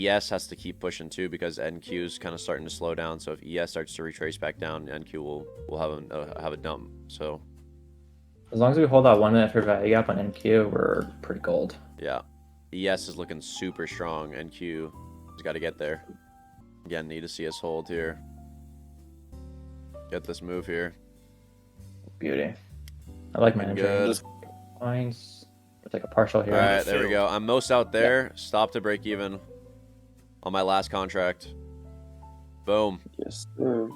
ES has to keep pushing too because NQ is kind of starting to slow down. So if ES starts to retrace back down, NQ will have a dump. So As long as we hold that 1 minute fair value gap on NQ, we're pretty gold. yeah, ES is looking super strong. NQ has got to get there. Again, need to see us hold here. Get this move here. Beauty. I like managing Good. points. We'll take a partial here. All right, there we go. I'm most out there. Stop to break even on my last contract. Boom. Yes, sir.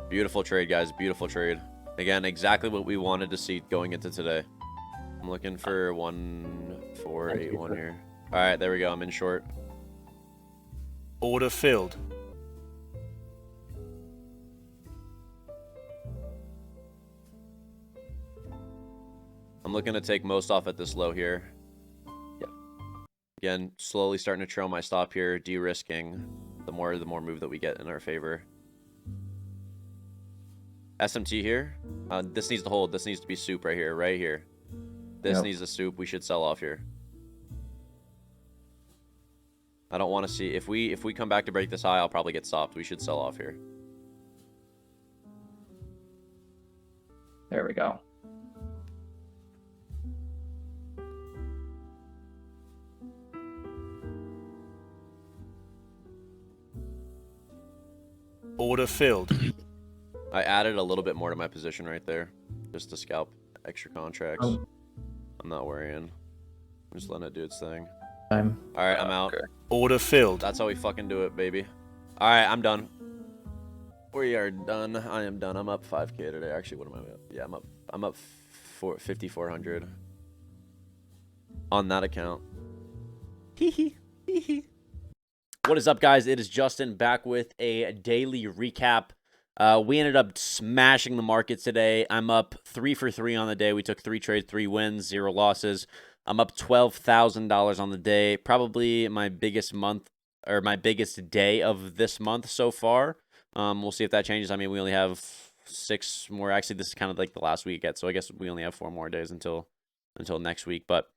Beautiful trade, guys. Beautiful trade. Again, exactly what we wanted to see going into today. I'm looking for 1481 here. All right, there we go. I'm in short. Order filled. I'm looking to take most off at this low here. Yep. Again, slowly starting to trail my stop here, de-risking the more move that we get in our favor. SMT here. This needs to hold. This needs to be soup right here. Right here. This needs a soup. We should sell off here. I don't want to see... If we come back to break this high, I'll probably get stopped. We should sell off here. There we go. Order filled. I added a little bit more to my position right there. Just to scalp extra contracts. I'm not worrying. I'm just letting it do its thing. Alright, I'm out. Okay. Order filled. That's how we fucking do it, baby. Alright, I'm done. We are done. I am done. I'm up 5k today. Actually, what am I up? Yeah, I'm up 5,400 on that account. Hee hee. Hee hee. What is up, guys? It is Justin back with a daily recap. We ended up smashing the market today. I'm up 3 for 3 on the day. We took 3 trades, 3 wins, 0 losses. I'm up $12,000 on the day. Probably my biggest month or my biggest day of this month so far. We'll see if that changes. I mean, we only have 6 more. Actually, this is kind of like the last week yet, so I guess we only have 4 more days until next week. But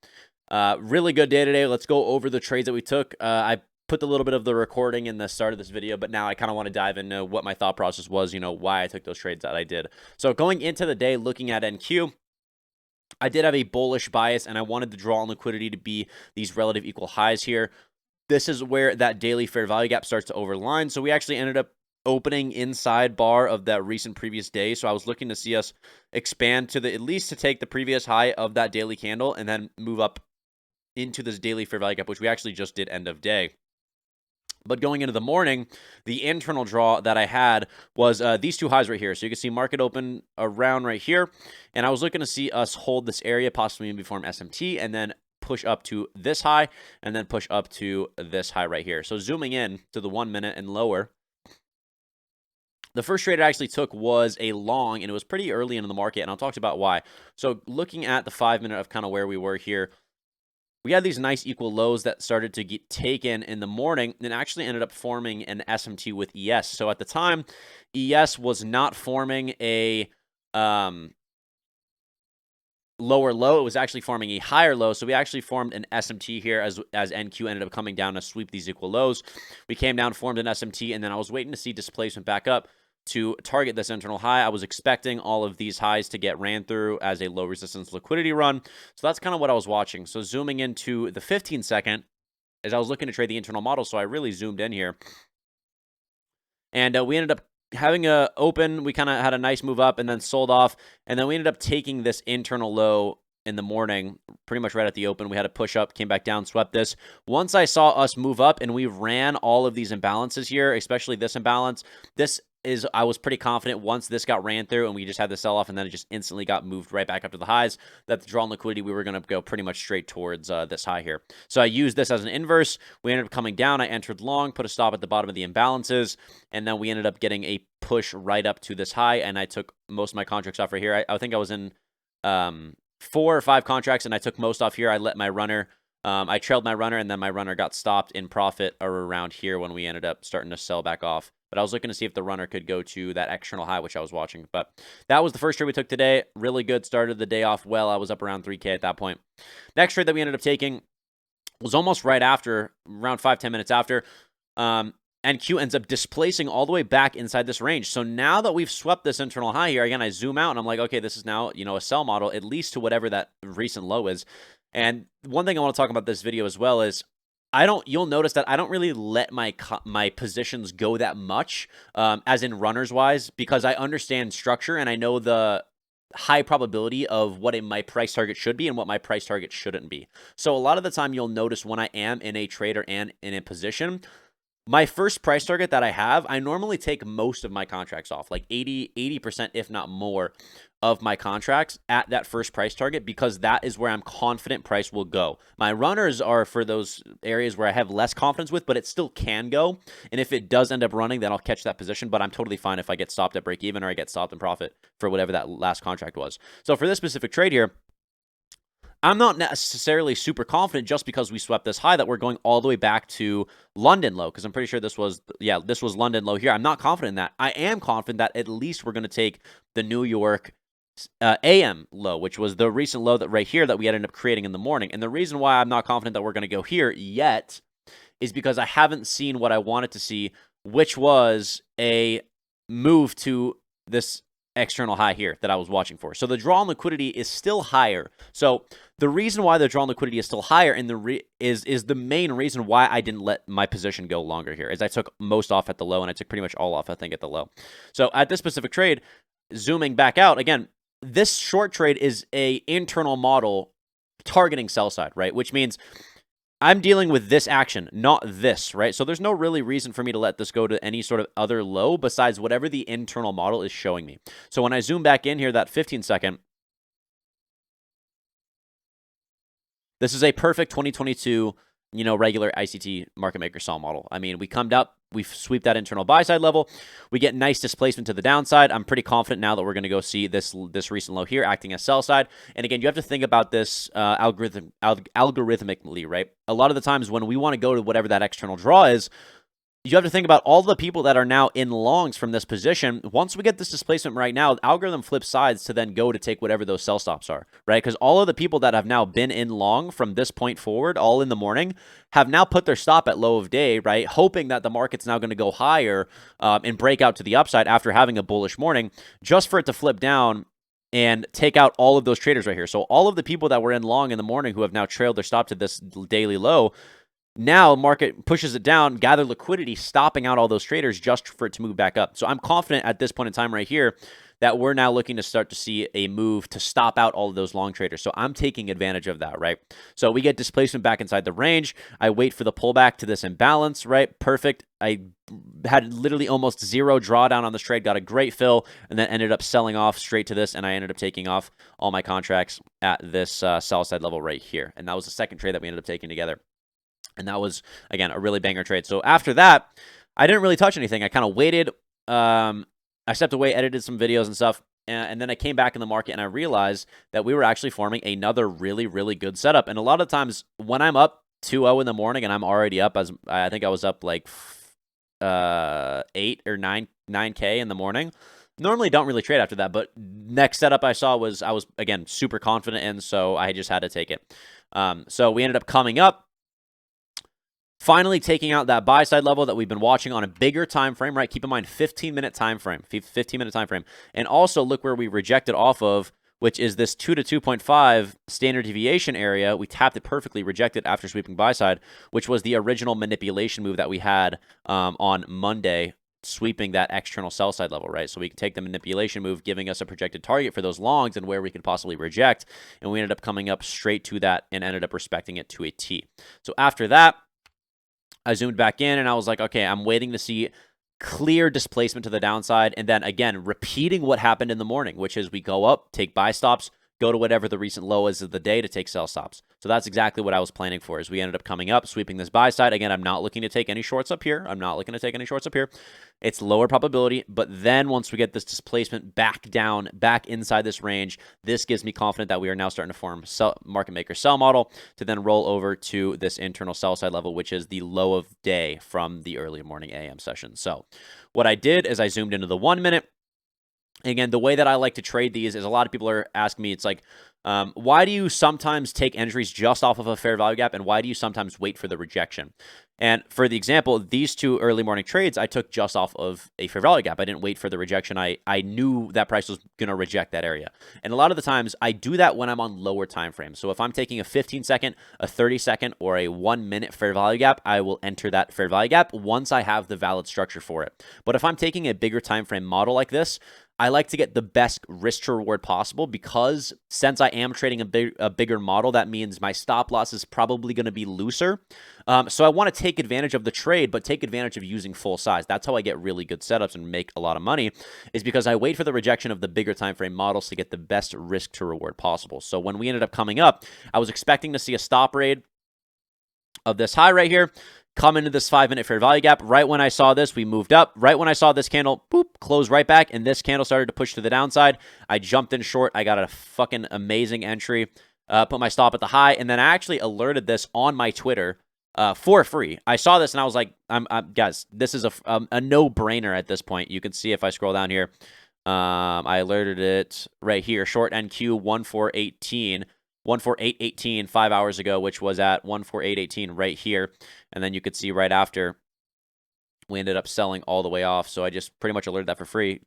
really good day today. Let's go over the trades that we took. I put a little bit of the recording in the start of this video, but now I kind of want to dive into what my thought process was, why I took those trades that I did. So going into the day, looking at NQ, I did have a bullish bias, and I wanted the draw on liquidity to be these relative equal highs here. This is where that daily fair value gap starts to overline. So we actually ended up opening inside bar of that recent previous day. So I was looking to see us expand to at least to take the previous high of that daily candle and then move up into this daily fair value gap, which we actually just did end of day. But going into the morning, the internal draw that I had was these 2 highs right here. So you can see market open around right here. And I was looking to see us hold this area, possibly maybe form SMT, and then push up to this high, and then push up to this high right here. So zooming in to the 1 minute and lower, the first trade I actually took was a long, and it was pretty early into the market, and I'll talk about why. So looking at the 5 minute of kind of where we were here, we had these nice equal lows that started to get taken in the morning and actually ended up forming an SMT with ES. So at the time, ES was not forming a lower low. It was actually forming a higher low. So we actually formed an SMT here as NQ ended up coming down to sweep these equal lows. We came down, formed an SMT, and then I was waiting to see displacement back up to target this internal high. I was expecting all of these highs to get ran through as a low resistance liquidity run. So that's kind of what I was watching. So zooming into the 15 second, as I was looking to trade the internal model, so I really zoomed in here. And we ended up having a open. We kind of had a nice move up and then sold off. And then we ended up taking this internal low in the morning, pretty much right at the open. We had a push up, came back down, swept this. Once I saw us move up and we ran all of these imbalances here, especially this imbalance, I was pretty confident once this got ran through and we just had the sell off and then it just instantly got moved right back up to the highs, that the draw on liquidity, we were going to go pretty much straight towards this high here. So I used this as an inverse. We ended up coming down. I entered long, put a stop at the bottom of the imbalances, and then we ended up getting a push right up to this high, and I took most of my contracts off right here. I think I was in 4 or 5 contracts, and I took most off here. I let my runner... I trailed my runner, and then my runner got stopped in profit around here when we ended up starting to sell back off. But I was looking to see if the runner could go to that external high, which I was watching. But that was the first trade we took today. Really good. Started the day off well. I was up around 3K at that point. Next trade that we ended up taking was almost right after, around 5-10 minutes after. NQ ends up displacing all the way back inside this range. So now that we've swept this internal high here, again, I zoom out and I'm like, okay, this is now, a sell model, at least to whatever that recent low is. And one thing I want to talk about this video as well is you'll notice that I don't really let my positions go that much, as in runners wise, because I understand structure and I know the high probability of what my price target should be and what my price target shouldn't be. So a lot of the time you'll notice when I am in a trader and in a position, my first price target that I have, I normally take most of my contracts off, like 80%, if not more, of my contracts at that first price target, because that is where I'm confident price will go. My runners are for those areas where I have less confidence with, but it still can go. And if it does end up running, then I'll catch that position, but I'm totally fine if I get stopped at break even or I get stopped in profit for whatever that last contract was. So for this specific trade here, I'm not necessarily super confident just because we swept this high that we're going all the way back to London low, because I'm pretty sure this was London low here. I'm not confident in that. I am confident that at least we're going to take the New York AM low, which was the recent low that right here that we ended up creating in the morning. And the reason why I'm not confident that we're going to go here yet is because I haven't seen what I wanted to see, which was a move to this external high here that I was watching for. So the draw on liquidity is still higher. So the reason why the draw on liquidity is still higher and is the main reason why I didn't let my position go longer here, is I took most off at the low and I took pretty much all off, I think, at the low. So at this specific trade, zooming back out, again, this short trade is a internal model targeting sell side, right? Which means I'm dealing with this action, not this, right? So there's no really reason for me to let this go to any sort of other low besides whatever the internal model is showing me. So when I zoom back in here, that 15 second, this is a perfect 2022, regular ICT market maker sell model. I mean, we come up, we sweep that internal buy side level, we get nice displacement to the downside. I'm pretty confident now that we're going to go see this recent low here acting as sell side. And again, you have to think about this algorithmically, right? A lot of the times when we want to go to whatever that external draw is, you have to think about all the people that are now in longs from this position. Once we get this displacement right now, the algorithm flips sides to then go to take whatever those sell stops are, right? Because all of the people that have now been in long from this point forward, all in the morning, have now put their stop at low of day, right? Hoping that the market's now going to go higher and break out to the upside after having a bullish morning, just for it to flip down and take out all of those traders right here. So all of the people that were in long in the morning who have now trailed their stop to this daily low, now market pushes it down, gather liquidity, stopping out all those traders just for it to move back up. So I'm confident at this point in time right here that we're now looking to start to see a move to stop out all of those long traders. So I'm taking advantage of that, right? So we get displacement back inside the range. I wait for the pullback to this imbalance, right? Perfect. I had literally almost zero drawdown on this trade, got a great fill, and then ended up selling off straight to this, and I ended up taking off all my contracts at this sell side level right here. And that was the second trade that we ended up taking together. And that was, again, a really banger trade. So after that, I didn't really touch anything. I kind of waited. I stepped away, edited some videos and stuff. And then I came back in the market and I realized that we were actually forming another really, really good setup. And a lot of times when I'm up 2-0 in the morning and I'm already up, as I think I was up like 8 or 9K in the morning. Normally don't really trade after that, but next setup I saw was, I was, again, super confident in, so I just had to take it. So we ended up coming up, finally taking out that buy side level that we've been watching on a bigger time frame, right? Keep in mind, 15-minute time frame, 15-minute time frame. And also look where we rejected off of, which is this 2 to 2.5 standard deviation area. We tapped it perfectly, rejected after sweeping buy side, which was the original manipulation move that we had on Monday, sweeping that external sell side level, right? So we can take the manipulation move, giving us a projected target for those longs and where we could possibly reject. And we ended up coming up straight to that and ended up respecting it to a T. So after that, I zoomed back in and I was like, okay, I'm waiting to see clear displacement to the downside. And then again, repeating what happened in the morning, which is we go up, take buy stops, go to whatever the recent low is of the day to take sell stops. So that's exactly what I was planning for, is we ended up coming up, sweeping this buy side. Again, I'm not looking to take any shorts up here. It's lower probability, but then once we get this displacement back down, back inside this range, this gives me confidence that we are now starting to form market maker sell model to then roll over to this internal sell side level, which is the low of day from the early morning AM session. So what I did is I zoomed into the 1 minute. Again, the way that I like to trade these is a lot of people are asking me, it's like, Why do you sometimes take entries just off of a fair value gap, and why do you sometimes wait for the rejection? And for the example, these 2 early morning trades, I took just off of a fair value gap. I didn't wait for the rejection. I knew that price was going to reject that area. And a lot of the times, I do that when I'm on lower time frames. So if I'm taking a 15-second, a 30-second, or a 1-minute fair value gap, I will enter that fair value gap once I have the valid structure for it. But if I'm taking a bigger time frame model like this, I like to get the best risk to reward possible, because since I am trading a bigger model, that means my stop loss is probably going to be looser. So I want to take advantage of the trade, but take advantage of using full size. That's how I get really good setups and make a lot of money, is because I wait for the rejection of the bigger time frame models to get the best risk to reward possible. So when we ended up coming up, I was expecting to see a stop rate of this high right here, come into this 5-minute fair value gap. Right when I saw this, we moved up. Right when I saw this candle, boop, close right back, and this candle started to push to the downside. I jumped in short. I got a fucking amazing entry, put my stop at the high, and then I actually alerted this on my Twitter for free. I saw this, and I was like, guys, this is a no-brainer at this point. You can see if I scroll down here. I alerted it right here, short NQ 14818. 14818 5 hours ago, which was at 14818 right here. And then you could see right after we ended up selling all the way off. So I just pretty much alerted that for free.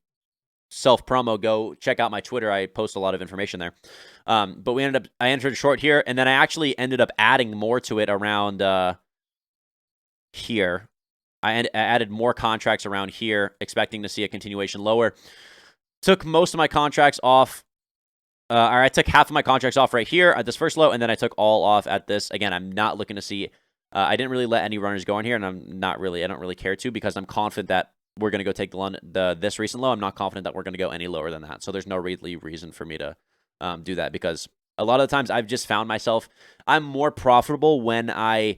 Self promo, go check out my Twitter. I post a lot of information there. But I entered short here, and then I actually ended up adding more to it around here. I added more contracts around here, expecting to see a continuation lower. Took most of my contracts off. I took half of my contracts off right here at this first low, and then I took all off at this. Again, I'm not looking to see. I didn't really let any runners go in here, and I don't really care to, because I'm confident that we're going to go take this recent low. I'm not confident that we're going to go any lower than that. So there's no really reason for me to do that, because a lot of the times I've just found myself, I'm more profitable when I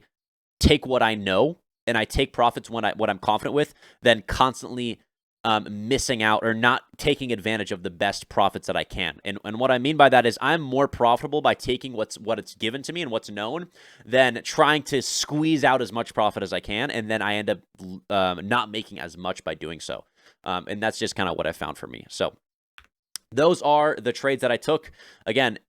take what I know and I take profits when what I'm confident with, than constantly missing out or not taking advantage of the best profits that I can. And what I mean by that is I'm more profitable by taking what it's given to me and what's known, than trying to squeeze out as much profit as I can, and then I end up not making as much by doing so. And that's just kind of what I found for me. So those are the trades that I took. Again,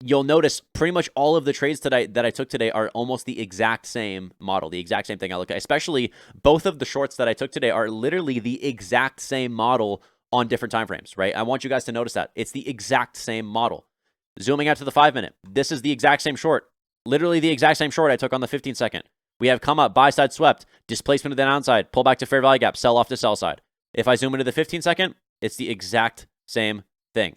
you'll notice pretty much all of the trades that I took today are almost the exact same model, the exact same thing I look at. Especially both of the shorts that I took today are literally the exact same model on different time frames, right? I want you guys to notice that. It's the exact same model. Zooming out to the 5-minute, this is the exact same short. Literally the exact same short I took on the 15-second. We have come up, buy side swept, displacement to the downside, pull back to fair value gap, sell off to sell side. If I zoom into the 15-second, it's the exact same thing.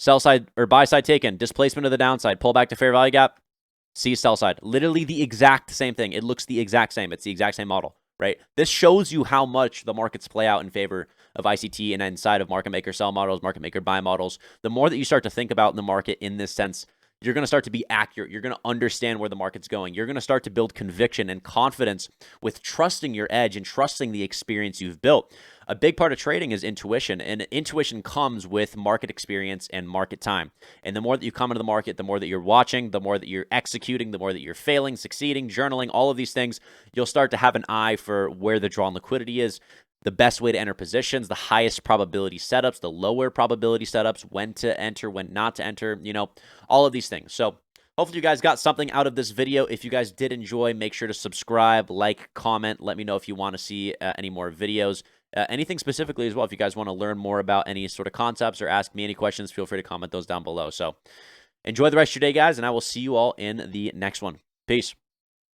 Sell side or buy side taken, displacement to the downside, pull back to fair value gap, see sell side. Literally the exact same thing. It looks the exact same. It's the exact same model, right? This shows you how much the markets play out in favor of ICT and inside of market maker sell models, market maker buy models. The more that you start to think about the market in this sense, you're going to start to be accurate. You're going to understand where the market's going. You're going to start to build conviction and confidence with trusting your edge and trusting the experience you've built. A big part of trading is intuition, and intuition comes with market experience and market time. And the more that you come into the market, the more that you're watching, the more that you're executing, the more that you're failing, succeeding, journaling, all of these things, you'll start to have an eye for where the draw on liquidity is, the best way to enter positions, the highest probability setups, the lower probability setups, when to enter, when not to enter, all of these things. So hopefully you guys got something out of this video. If you guys did enjoy, make sure to subscribe, like, comment. Let me know if you want to see any more videos. Anything specifically as well. If you guys want to learn more about any sort of concepts or ask me any questions, feel free to comment those down below. So enjoy the rest of your day, guys, and I will see you all in the next one. Peace.